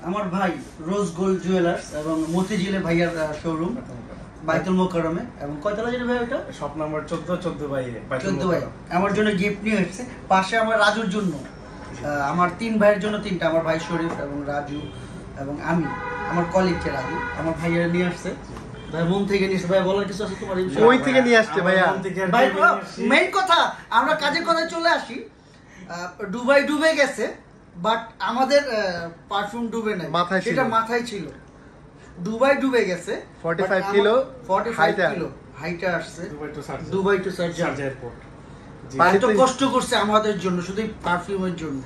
আমার ভাই rose gold jewellers এবং মতিঝিলে ভাইয়ার শোরুম বাইতুল মোকাররমে এবং কয়তলা যেটা ভাই ওটা শপ নাম্বার 14 বাই 14 ভাই আমার জন্য গিফট নিয়ে এসেছে পাশে আমার রাজুর জন্য আমার তিন ভাইয়ের জন্য তিনটা আমার ভাই শরীফ এবং রাজু এবং আমি আমার কলিগকে রাজু আমার ভাইয়েরা নিয়ে আসছে ভাই মন থেকে নিয়ে ভাই বলার কিছু আছে তোমার ওই থেকে নিয়ে আসছে ভাইয়া ভাই মেইন কথা আমরা কাজে কথায় চলে আসি দুবাই ডুবে গেছে বাট আমাদের পারফিউম ডুবে নাই সেটা মাথায় ছিল দুবাই ডুবে গেছে 45 কিলো 45 কিলো হাইটা আসছে দুবাই টু শারজাহ এয়ারপোর্ট এত কষ্ট করছে আমাদের জন্য শুধু পারফিউমের জন্য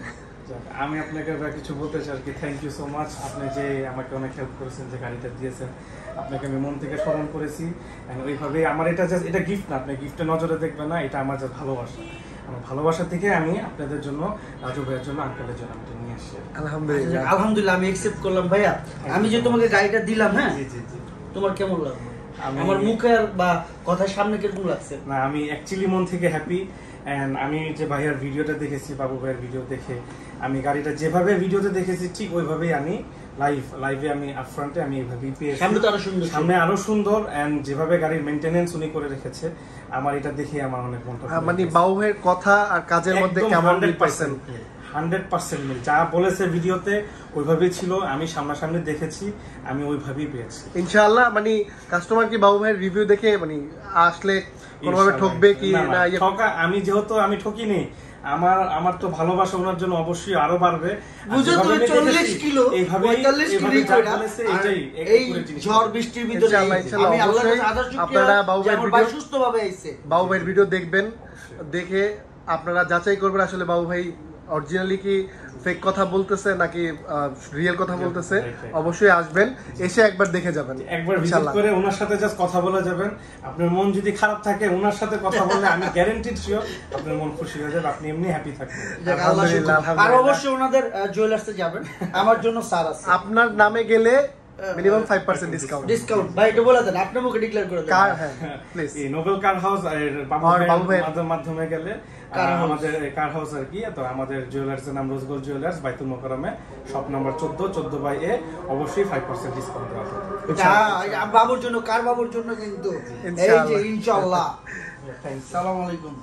আমি আপনাকে কিছু বলতে চাই আর কি থ্যাংক ইউ সো মাচ আপনি যে আমাকে অনেক হেল্প করেছেন যে গাড়িটা দিয়েছেন আপনাকে আমি মন থেকে স্মরণ করেছি ওইভাবে আমার এটা গিফট না আপনি গিফটে নজরে দেখবেন না এটা আমার যে ভালোবাসা আমার ভালোবাসা থেকে আমি আপনাদের জন্য রাজু ভাইয়ের জন্য আঙ্কেলের জন্য আমি নিয়ে আসছি আলহামদুলিল্লাহ আমি অ্যাকসেপ্ট করলাম ভাইয়া আমি যে তোমাকে গাড়িটা দিলাম হ্যাঁ জি জি তোমার কেমন লাগলো আমার মুখে বা কথার সামনে কিরকম লাগছে না আমি অ্যাকচুয়ালি মন থেকে হ্যাপি এন্ড আমি যে ভাইয়ার ভিডিওটা দেখেছি বাবু ভাইয়ের ভিডিও দেখে আমি গাড়িটা যেভাবে ভিডিওতে দেখেছি ঠিক ওইভাবেই আমি লাইভে আমি আপফ্রন্টে আমি এইভাবেই পেয়েছি সামনে আরো সুন্দর এন্ড যেভাবে গাড়ির মেইনটেনেন্স উনি করে রেখেছে আমার এটা দেখে আমার অনেক মনটা মানে বাবু ভাইয়ের কথা আর কাজের মধ্যে কেমন 100% মিল যা বলেছে ভিডিওতে ওইভাবেই ছিল আমি সামনাসামনি দেখেছি আমি ওইভাবেই পেয়েছি ইনশাআল্লাহ মানে কাস্টমার কি বাবু ভাইয়ের রিভিউ দেখে মানে আসলে কোনোভাবে ঠকবে কি না ঠকা আমি যেহেতু আমি ঠকিনি আমার তো ভালোবাসা ওনার জন্য অবশ্যই আরো বাড়বে বুঝো তো 40 কিলো 45 কিলো কইরা এই ঝড় বৃষ্টির ভিতরে আমি আল্লাহর কাছে আদার শুকরিয়া আপনারা বাবু ভাইয়ের ভিডিও সুস্থভাবে আইছে বাবু ভাইয়ের ভিডিও দেখবেন দেখে আপনারা যাচাই করবেন আসলে বাবু ভাই অরিজিনালি কি ফেক কথা বলতেছে নাকি রিয়েল কথা বলতেছে অবশ্যই আসবেন এসে একবার দেখে যাবেন একবার ভিজিট করে ওনার সাথে জাস্ট কথা বলে যাবেন আপনার মন যদি খারাপ থাকে ওনার সাথে কথা বললে আমি গ্যারান্টিড শিওর আপনার মন খুশি হয়ে যাবে আপনি এমনি হ্যাপি থাকবেন আলহামদুলিল্লাহ আর অবশ্যই ওনাদের জুয়েলার্সে যাবেন আমার জন্য স্যার আছে আপনার নামে গেলে মিনিমাম 5% ডিসকাউন্ট ভাই এটা বলে দেন আপনার মুখে ডিক্লেয়ার করে দেন হ্যাঁ প্লিজ এই নোবেল কার হাউস এর বাবু ভাইয়ের মাধ্যমে গেলে আমাদের কার হাউস আর কি তো আমাদের জুয়েলার্স এর নাম রোজ গোল্ড জুয়েলার্স বাইতুল মোকাররমে শপ নাম্বার 14 বাই এ অবশ্যই 5% ডিসকাউন্ট দেওয়া হবে বাবুর জন্য কার বাবুর জন্য কিন্তু এই যে ইনশাআল্লাহ আসসালামু আলাইকুম